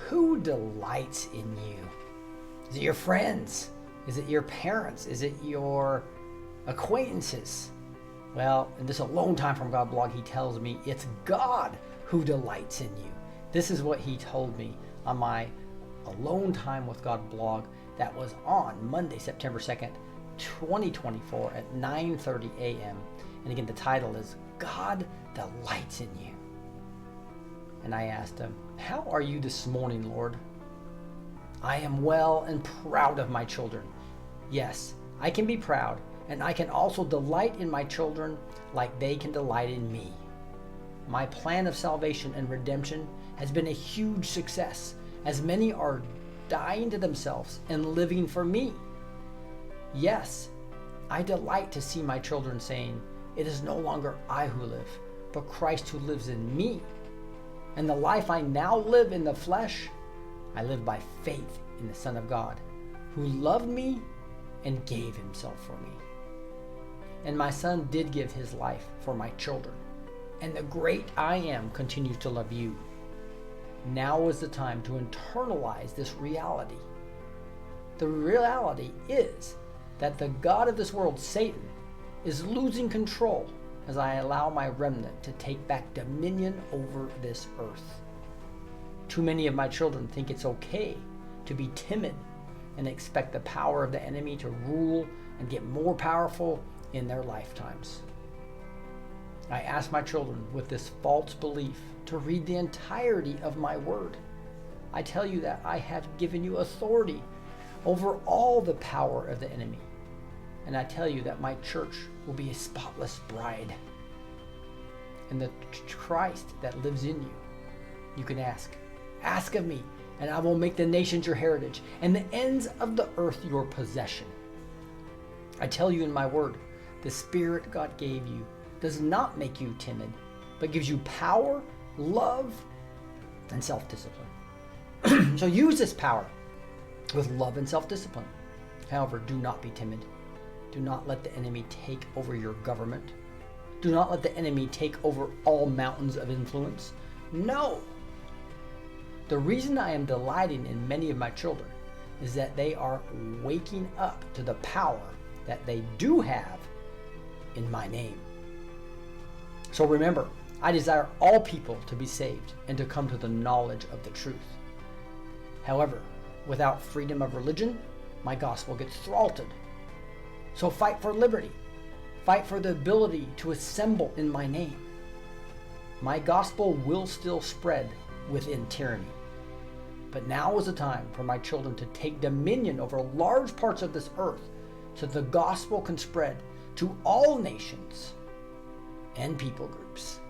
Who delights in you? Is it your friends? Is it your parents? Is it your acquaintances? Well, in this Alone Time from God blog, he tells me it's God who delights in you. This is what he told me on my Alone Time with God blog that was on Monday, September 2nd, 2024 at 9:30 a.m. And again, the title is God Delights in You. And I asked him, how are you this morning, Lord? I am well and proud of my children. Yes, I can be proud, and I can also delight in my children like they can delight in me. My plan of salvation and redemption has been a huge success, as many are dying to themselves and living for me. Yes, I delight to see my children saying, it is no longer I who live, but Christ who lives in me. And the life I now live in the flesh, I live by faith in the Son of God, who loved me and gave himself for me. And my son did give his life for my children. And the great I am continues to love you. Now is the time to internalize this reality. The reality is that the God of this world, Satan, is losing control as I allow my remnant to take back dominion over this earth. Too many of my children think it's okay to be timid and expect the power of the enemy to rule and get more powerful in their lifetimes. I ask my children with this false belief to read the entirety of my word. I tell you that I have given you authority over all the power of the enemy. And I tell you that my church will be a spotless bride. And the Christ that lives in you, you can ask of me, and I will make the nations your heritage, and the ends of the earth your possession. I tell you in my word, the Spirit God gave you does not make you timid, but gives you power, love, and self-discipline. So use this power with love and self-discipline. However, do not be timid. Do not let the enemy take over your government. Do not let the enemy take over all mountains of influence. No. The reason I am delighting in many of my children is that they are waking up to the power that they do have in my name. So remember, I desire all people to be saved and to come to the knowledge of the truth. However, without freedom of religion, my gospel gets throttled. So fight for liberty. Fight for the ability to assemble in my name. My gospel will still spread within tyranny. But now is the time for my children to take dominion over large parts of this earth so the gospel can spread to all nations and people groups.